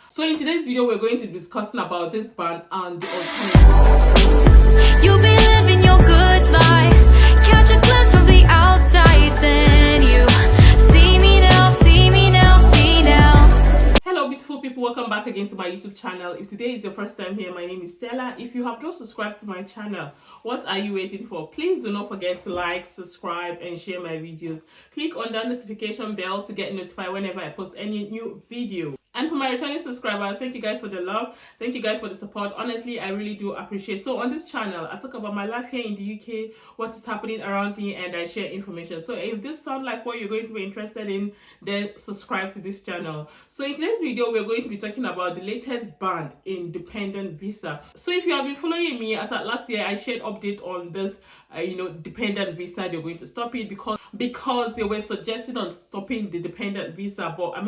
So in today's video, we're going to be discussing about this ban and the alternative. You'll be living your good life. Catch a glimpse from the outside, then you see me now, see me now, see now. Hello beautiful people, welcome back again to my YouTube channel. If today is your first time here, my name is Stella. If you have not subscribed to my channel, what are you waiting for? Please do not forget to like, subscribe and share my videos. Click on that notification bell to get notified whenever I post any new video. And for my returning subscribers, thank you guys for the love. Thank you guys for the support. Honestly, I really do appreciate. So on this channel, I talk about my life here in the UK, what is happening around me, and I share information. So if this sounds like what you're going to be interested in, then subscribe to this channel. So in today's video, we're going to be talking about the latest ban in dependent visa. So if you have been following me, as at last year, I shared update on this, dependent visa. They're going to stop it because they were suggesting on stopping the dependent visa. But I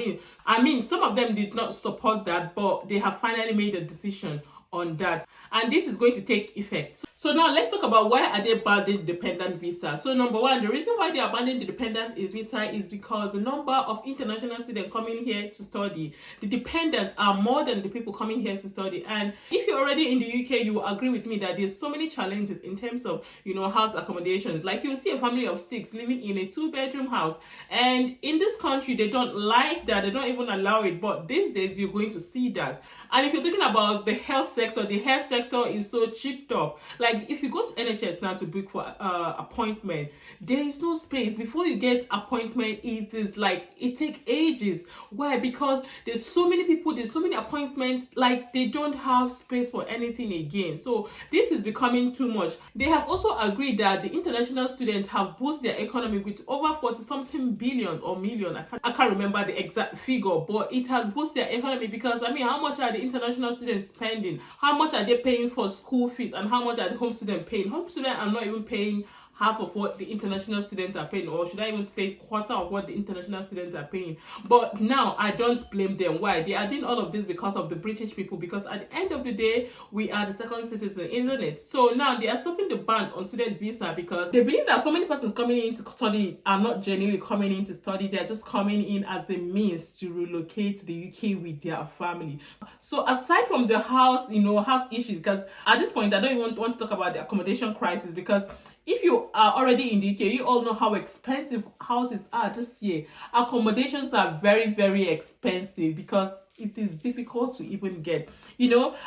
mean, some of them did not support that, but they have finally made a decision on that, and this is going to take effect. So now let's talk about why are they banning dependent visa. So number one, the reason why they are banning the dependent visa is because the number of international students coming here to study, the dependents are more than the people coming here to study. And if you're already in the UK, you will agree with me that there's so many challenges in terms of house accommodation. Like you will see a family of 6 living in a 2-bedroom house, and in this country they don't like that, they don't even allow it, but these days you're going to see that. And if you're talking about the health sector, the health sector is so cheaped up. Like if you go to NHS now to book for appointment, there is no space. Before you get appointment, it takes ages. Why? Because there's so many people, there's so many appointments, like they don't have space for anything again. So this is becoming too much. They have also agreed that the international students have boosted their economy with over 40 something billion or million. I can't remember the exact figure, but it has boosted their economy because how much are the international students spending? How much are they paying for school fees, and how much are the home students paying? Home students are not even paying half of what the international students are paying, or should I even say quarter of what the international students are paying. But now I don't blame them. Why? They are doing all of this because of the British people, because at the end of the day, we are the second citizen, isn't it? So now they are stopping the ban on student visa because they believe that so many persons coming in to study are not genuinely coming in to study. They are just coming in as a means to relocate to the UK with their family. So aside from the house issues, because at this point I don't even want to talk about the accommodation crisis, because if you are already in the UK, you all know how expensive houses are this year. Accommodations are very, very expensive because it is difficult to even get.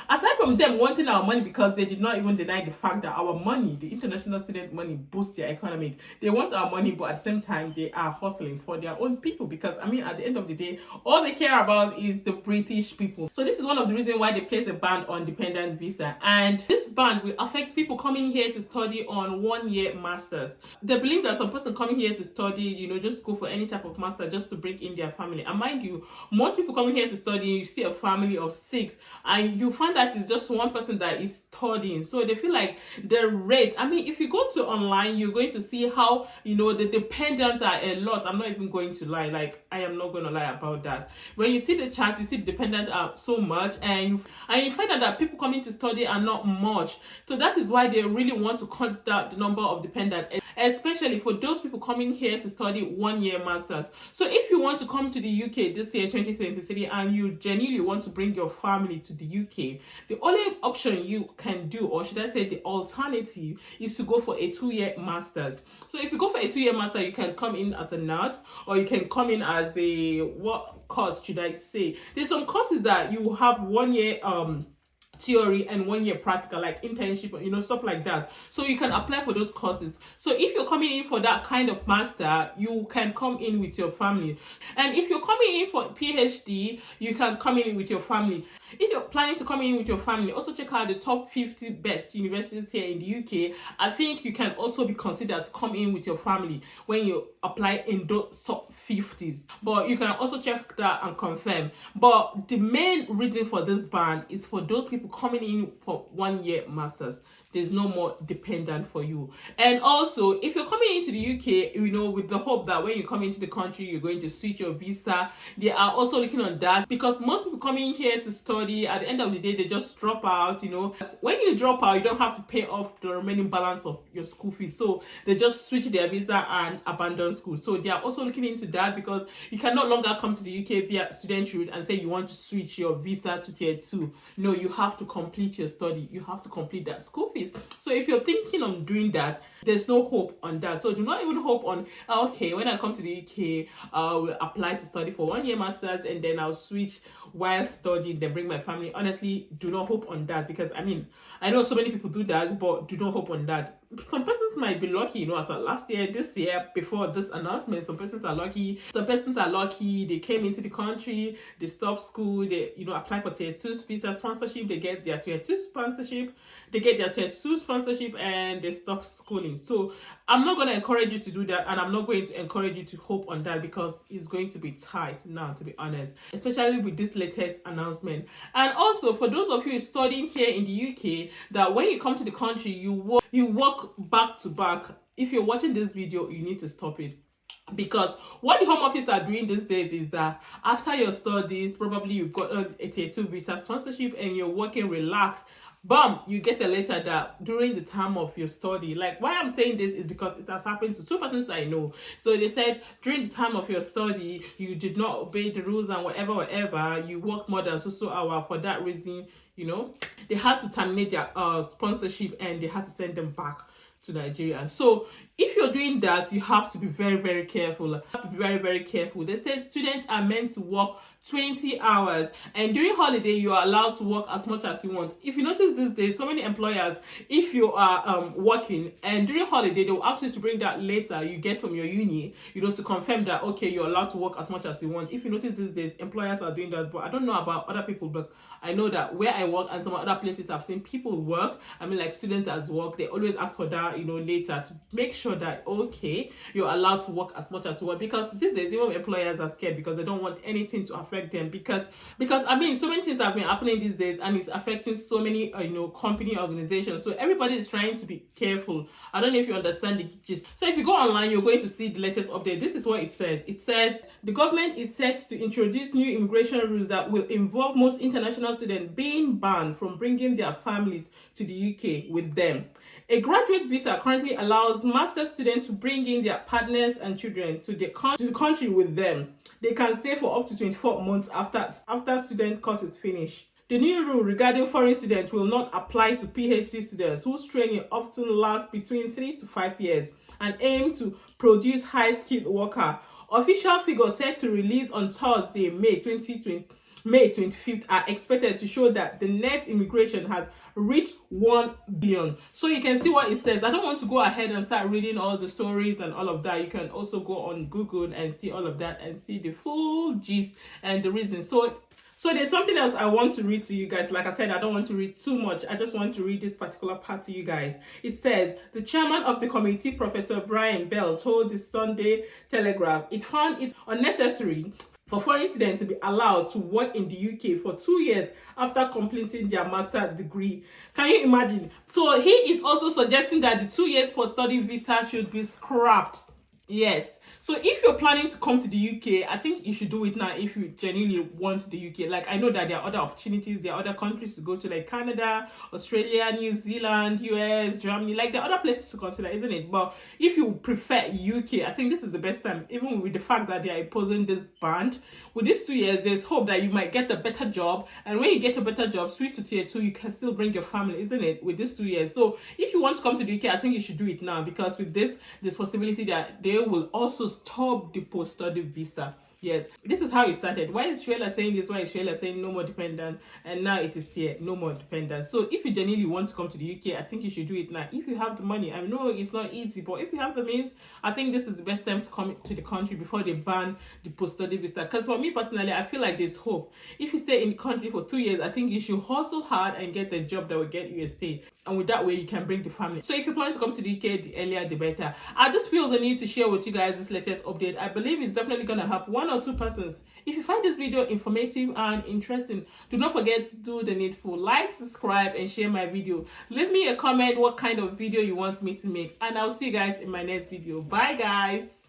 Aside from them wanting our money, because they did not even deny the fact that our money, the international student money, boosts their economy. They want our money, but at the same time, they are hustling for their own people, because at the end of the day, all they care about is the British people. So this is one of the reasons why they place a ban on dependent visa. And this ban will affect people coming here to study on 1-year masters. They believe that some person coming here to study, just go for any type of master just to bring in their family. And mind you, most people coming here to study, you see a family of 6 and you find that it's just one person that is studying. So they feel like the rate, if you go to online, you're going to see how the dependents are a lot. I'm not even going to lie, like I am not going to lie about that. When you see the chart, you see the dependent are so much, and you find out that people coming to study are not much. So that is why they really want to cut down the number of dependents, especially for those people coming here to study 1-year masters. So if you want to come to the UK this year 2023 and you genuinely want to bring your family to the UK, the only option you can do, or should I say the alternative, is to go for a 2-year masters. So if you go for a 2-year master, you can come in as a nurse, or you can come in as what course should I say? There's some courses that you have 1 year theory and 1 year practical, like internship, stuff like that. So you can apply for those courses. So if you're coming in for that kind of master, you can come in with your family. And if you're coming in for PhD, you can come in with your family. If you're planning to come in with your family, also check out the top 50 best universities here in the UK. I think you can also be considered to come in with your family when you apply in those top 50s. But you can also check that and confirm. But the main reason for this ban is for those people coming in for 1-year masters. there's no more dependent for you. And also, if you're coming into the UK, with the hope that when you come into the country, you're going to switch your visa, they are also looking on that, because most people coming here to study, at the end of the day, they just drop out. When you drop out, you don't have to pay off the remaining balance of your school fees. So they just switch their visa and abandon school. So they are also looking into that, because you can no longer come to the UK via student route and say you want to switch your visa to tier 2. No, you have to complete your study. You have to complete that school fees. So if you're thinking of doing that, there's no hope on that. So do not even hope on, okay, when I come to the UK, I'll apply to study for 1 year masters and then I'll switch while studying, then bring my family. Honestly, do not hope on that, because I know so many people do that, but do not hope on that. Some persons might be lucky, as last year, this year, before this announcement, some persons are lucky. Some persons are lucky, they came into the country, they stopped school, they, apply for tier 2 visa sponsorship, they get their tier 2 sponsorship, and they stop schooling. So I'm not going to encourage you to do that, and I'm not going to encourage you to hope on that, because it's going to be tight now, to be honest, especially with this latest announcement. And also, for those of you studying here in the UK, that when you come to the country, you work back to back. If you're watching this video, you need to stop it, because what the Home Office are doing these days is that after your studies, probably you've got a tier 2 visa sponsorship and you're working relaxed, you get a letter that during the time of your study, like, why I'm saying this is because it has happened to 2 persons I know. So they said during the time of your study, you did not obey the rules and whatever, you work more than so hour. For that reason, they had to terminate their sponsorship and they had to send them back to Nigeria. So if you're doing that, you have to be very, very careful. They say students are meant to work 20 hours, and during holiday you are allowed to work as much as you want. If you notice these days, so many employers, if you are working and during holiday, they will ask you to bring that letter you get from your uni, to confirm that, okay, you're allowed to work as much as you want. If you notice these days, employers are doing that. But I don't know about other people, but I know that where I work and some other places, I've seen people work, like students as work, they always ask for that, later, to make sure that, okay, you're allowed to work as much as you want. Because these days, even employers are scared, because they don't want anything to affect them, because so many things have been happening these days, and it's affecting so many company organizations. So everybody is trying to be careful. I don't know if you understand the gist. So if you go online, you're going to see the latest update. This is what it says. It says the government is set to introduce new immigration rules that will involve most international students being banned from bringing their families to the UK with them. A graduate visa currently allows master students to bring in their partners and children to the country with them. They can stay for up to 24 months after student course is finished. The new rule regarding foreign students will not apply to PhD students whose training often lasts between 3 to 5 years and aim to produce high-skilled workers. Official figures set to release on Thursday, May 25th, are expected to show that the net immigration has reached 1 billion. So you can see what it says. I don't want to go ahead and start reading all the stories and all of that. You can also go on Google and see all of that and see the full gist and the reason. So there's something else I want to read to you guys. Like I said, I don't want to read too much. I just want to read this particular part to you guys. It says, the chairman of the committee, Professor Brian Bell, told the Sunday Telegraph it found it unnecessary for foreign students to be allowed to work in the UK for 2 years after completing their master's degree. Can you imagine? So he is also suggesting that the 2 years post-study visa should be scrapped. Yes. So if you're planning to come to the UK, I think you should do it now if you genuinely want the UK. Like, I know that there are other opportunities, there are other countries to go to, like Canada, Australia, New Zealand, US, Germany. Like, there are other places to consider, isn't it? But if you prefer UK, I think this is the best time, even with the fact that they are imposing this ban. With these 2 years, there's hope that you might get a better job. And when you get a better job, switch to tier 2, you can still bring your family, isn't it? With these 2 years. So if you want to come to the UK, I think you should do it now, because with this, there's possibility that they will also stop the post-study visa. Yes, this is how it started. Why is Shwela saying this? Why is Shwela saying no more dependent? And now it is here, no more dependent. So if you genuinely want to come to the UK, I think you should do it now. If you have the money, I know it's not easy, but if you have the means, I think this is the best time to come to the country before they ban the post-study visa. Because for me personally, I feel like there's hope. If you stay in the country for 2 years, I think you should hustle hard and get the job that will get you a stay. And with that way, you can bring the family. So if you plan to come to the UK, the earlier the better. I just feel the need to share with you guys this latest update. I believe it's definitely going to help one or two persons. If you find this video informative and interesting, do not forget to do the needful. Like, subscribe, and share my video. Leave me a comment what kind of video you want me to make, and I'll see you guys in my next video. Bye guys.